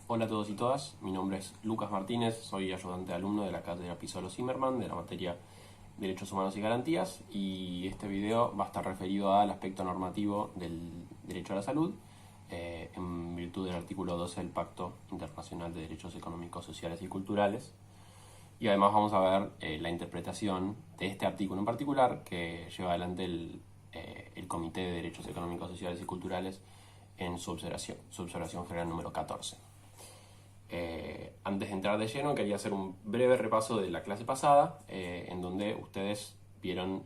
Hola a todos y todas, mi nombre es Lucas Martínez, soy ayudante alumno de la cátedra Pisolo Zimmerman de la materia Derechos Humanos y Garantías, y este video va a estar referido al aspecto normativo del derecho a la salud en virtud del artículo 12 del Pacto Internacional de Derechos Económicos, Sociales y Culturales. Y además vamos a ver la interpretación de este artículo en particular que lleva adelante el Comité de Derechos Económicos, Sociales y Culturales en su observación general número 14. Antes de entrar de lleno, quería hacer un breve repaso de la clase pasada, en donde ustedes vieron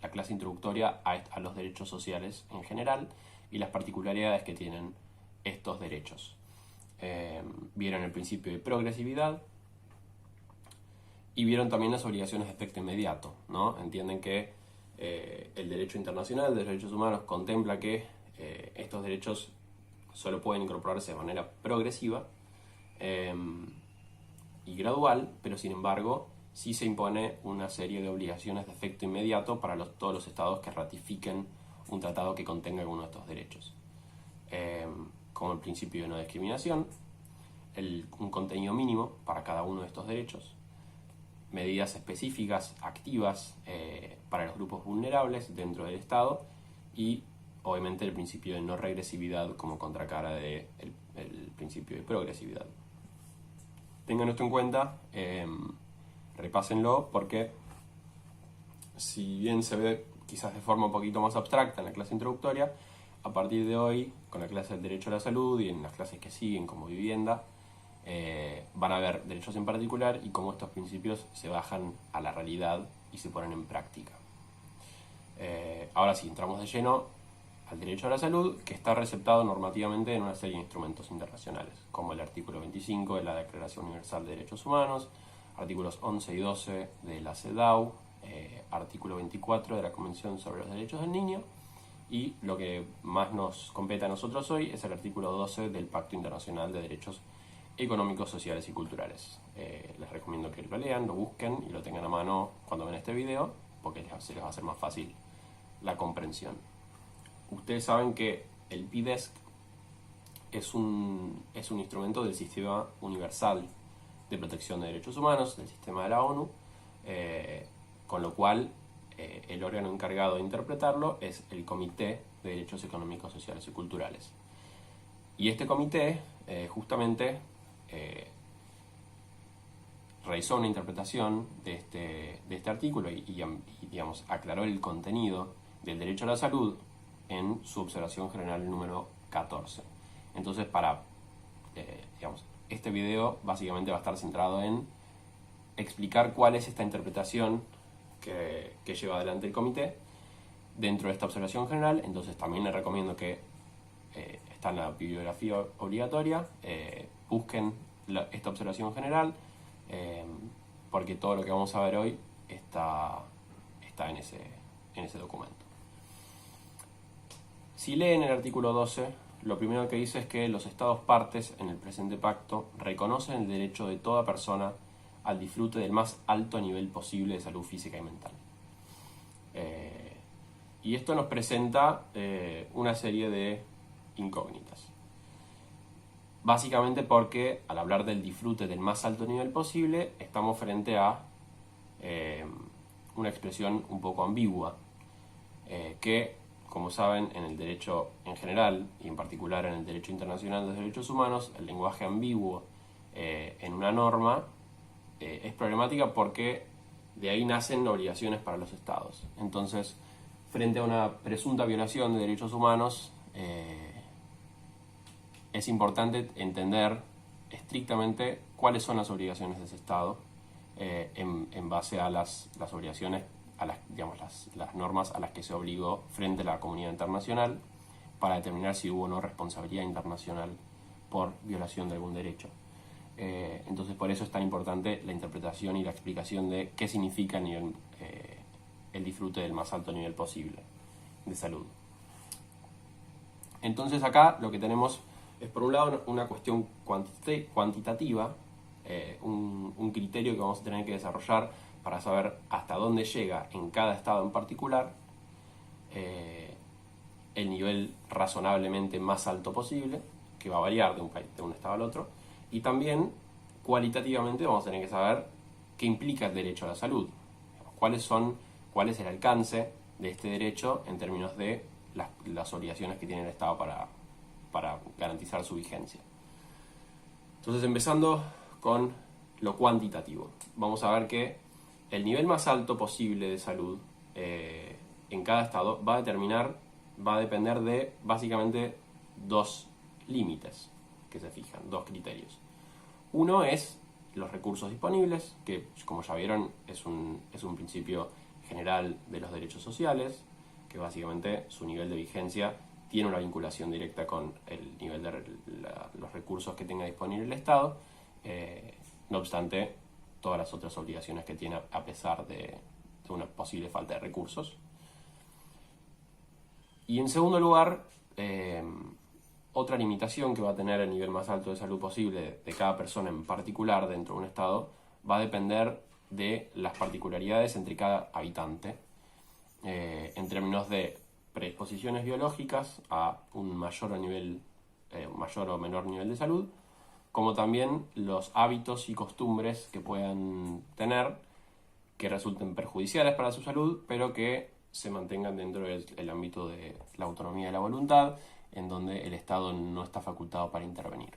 la clase introductoria a los derechos sociales en general y las particularidades que tienen estos derechos. Vieron el principio de progresividad y vieron también las obligaciones de efecto inmediato, ¿no? Entienden que el derecho internacional de los derechos humanos contempla que estos derechos solo pueden incorporarse de manera progresiva y gradual, pero sin embargo sí se impone una serie de obligaciones de efecto inmediato para todos los estados que ratifiquen un tratado que contenga alguno de estos derechos, como el principio de no discriminación, un contenido mínimo para cada uno de estos derechos, medidas específicas activas para los grupos vulnerables dentro del estado y obviamente el principio de no regresividad como contracara del principio de progresividad. Tengan esto en cuenta, repásenlo, porque si bien se ve quizás de forma un poquito más abstracta en la clase introductoria, a partir de hoy, con la clase del derecho a la salud y en las clases que siguen como vivienda, van a ver derechos en particular y cómo estos principios se bajan a la realidad y se ponen en práctica. Ahora sí, entramos de lleno al derecho a la salud, que está receptado normativamente en una serie de instrumentos internacionales, como el artículo 25 de la Declaración Universal de Derechos Humanos, artículos 11 y 12 de la CEDAW, artículo 24 de la Convención sobre los Derechos del Niño, y lo que más nos compete a nosotros hoy es el artículo 12 del Pacto Internacional de Derechos Económicos, Sociales y Culturales. Les recomiendo que lo lean, lo busquen y lo tengan a mano cuando ven este video, porque se les va a hacer más fácil la comprensión. Ustedes saben que el PDESC es un instrumento del Sistema Universal de Protección de Derechos Humanos, del sistema de la ONU, con lo cual el órgano encargado de interpretarlo es el Comité de Derechos Económicos, Sociales y Culturales. Y este comité justamente realizó una interpretación de este artículo y digamos, aclaró el contenido del derecho a la salud en su observación general número 14. Entonces, este video básicamente va a estar centrado en explicar cuál es esta interpretación que lleva adelante el comité dentro de esta observación general. Entonces también les recomiendo que está en la bibliografía obligatoria, busquen esta observación general, porque todo lo que vamos a ver hoy está en ese documento. Si leen el artículo 12, lo primero que dice es que los estados partes en el presente pacto reconocen el derecho de toda persona al disfrute del más alto nivel posible de salud física y mental. Y esto nos presenta una serie de incógnitas. Básicamente porque al hablar del disfrute del más alto nivel posible, estamos frente a una expresión un poco ambigua, que, como saben, en el derecho en general y en particular en el derecho internacional de los derechos humanos, el lenguaje ambiguo en una norma es problemática porque de ahí nacen obligaciones para los estados. Entonces, frente a una presunta violación de derechos humanos, es importante entender estrictamente cuáles son las obligaciones de ese estado en base a las obligaciones, a las normas a las que se obligó frente a la comunidad internacional para determinar si hubo o no responsabilidad internacional por violación de algún derecho. Entonces, por eso es tan importante la interpretación y la explicación de qué significa el disfrute del más alto nivel posible de salud. Entonces acá lo que tenemos es, por un lado, una cuestión cuantitativa, un criterio que vamos a tener que desarrollar para saber hasta dónde llega en cada estado en particular el nivel razonablemente más alto posible, que va a variar de un estado al otro, y también cualitativamente vamos a tener que saber qué implica el derecho a la salud, cuál es el alcance de este derecho en términos de las obligaciones que tiene el Estado para garantizar su vigencia. Entonces, empezando con lo cuantitativo, vamos a ver que el nivel más alto posible de salud en cada estado va a depender de básicamente dos límites que se fijan, dos criterios. Uno es los recursos disponibles, que como ya vieron es un principio general de los derechos sociales, que básicamente su nivel de vigencia tiene una vinculación directa con el nivel de los recursos que tenga disponible el Estado, no obstante todas las otras obligaciones que tiene a pesar de una posible falta de recursos. Y en segundo lugar, otra limitación que va a tener el nivel más alto de salud posible de cada persona en particular dentro de un estado va a depender de las particularidades entre cada habitante, en términos de predisposiciones biológicas a un mayor o menor nivel de salud, como también los hábitos y costumbres que puedan tener que resulten perjudiciales para su salud, pero que se mantengan dentro del ámbito de la autonomía de la voluntad, en donde el Estado no está facultado para intervenir.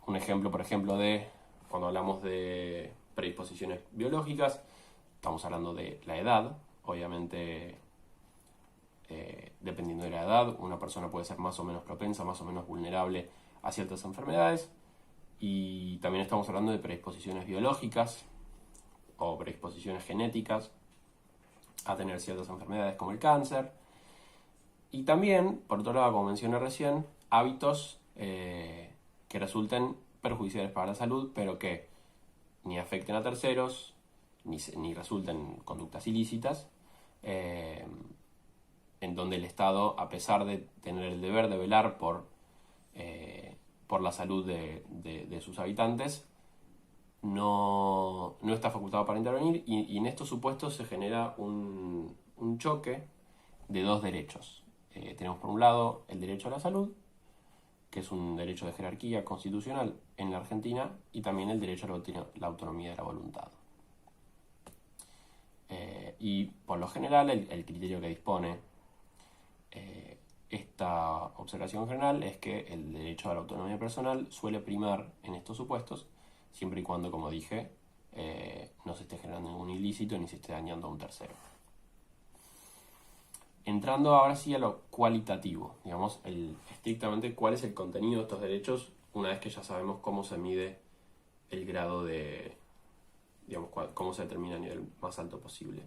Un ejemplo, por ejemplo, de cuando hablamos de predisposiciones biológicas, estamos hablando de la edad. Obviamente, dependiendo de la edad, una persona puede ser más o menos propensa, más o menos vulnerable a ciertas enfermedades. Y también estamos hablando de predisposiciones biológicas o predisposiciones genéticas a tener ciertas enfermedades como el cáncer. Y también, por otro lado, como mencioné recién, hábitos que resulten perjudiciales para la salud, pero que ni afecten a terceros, ni resulten conductas ilícitas, en donde el Estado, a pesar de tener el deber de velar por la salud de sus habitantes, no está facultado para intervenir, y en estos supuestos se genera un choque de dos derechos. Tenemos por un lado el derecho a la salud, que es un derecho de jerarquía constitucional en la Argentina, y también el derecho a la autonomía de la voluntad. Y por lo general el criterio que dispone esta observación general es que el derecho a la autonomía personal suele primar en estos supuestos, siempre y cuando, como dije, no se esté generando ningún ilícito ni se esté dañando a un tercero. Entrando ahora sí a lo cualitativo, digamos, estrictamente cuál es el contenido de estos derechos, una vez que ya sabemos cómo se mide el grado de, digamos, cómo se determina a nivel más alto posible.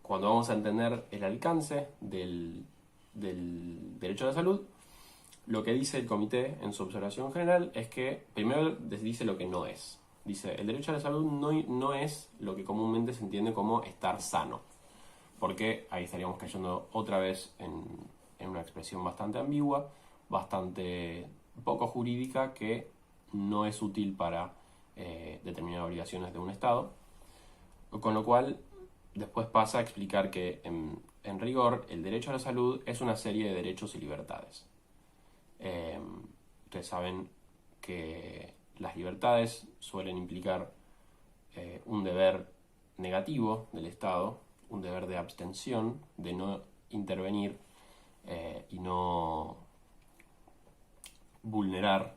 Cuando vamos a entender el alcance del derecho a la salud, lo que dice el comité en su observación general es que primero dice lo que no es. Dice, el derecho a la salud no es lo que comúnmente se entiende como estar sano, porque ahí estaríamos cayendo otra vez en una expresión bastante ambigua, bastante poco jurídica, que no es útil para determinar obligaciones de un Estado, con lo cual después pasa a explicar que en rigor el derecho a la salud es una serie de derechos y libertades. Ustedes saben que las libertades suelen implicar un deber negativo del Estado, un deber de abstención, de no intervenir y no vulnerar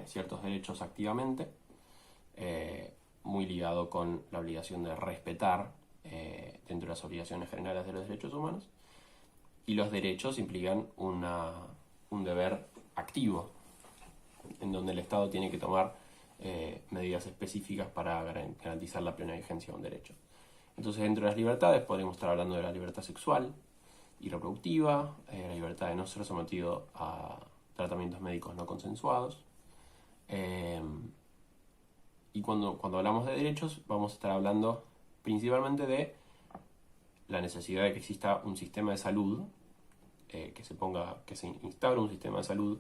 ciertos derechos activamente, muy ligado con la obligación de respetar dentro de las obligaciones generales de los derechos humanos. Y los derechos implican un deber activo, en donde el Estado tiene que tomar medidas específicas para garantizar la plena vigencia de un derecho. Entonces, dentro de las libertades podríamos estar hablando de la libertad sexual y reproductiva, la libertad de no ser sometido a tratamientos médicos no consensuados. Y cuando hablamos de derechos, vamos a estar hablando principalmente de la necesidad de que exista un sistema de salud, que se instaure un sistema de salud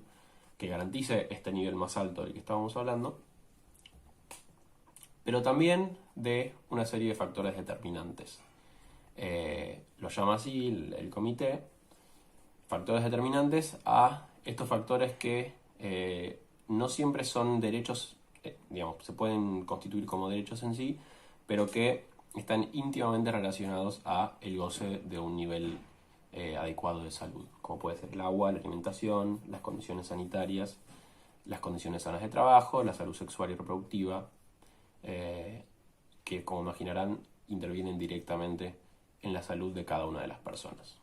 que garantice este nivel más alto del que estábamos hablando, pero también de una serie de factores determinantes. Lo llama así el comité, factores determinantes a estos factores que no siempre son derechos, digamos, se pueden constituir como derechos en sí, pero que están íntimamente relacionados a el goce de un nivel adecuado de salud, como puede ser el agua, la alimentación, las condiciones sanitarias, las condiciones sanas de trabajo, la salud sexual y reproductiva, que como imaginarán intervienen directamente en la salud de cada una de las personas.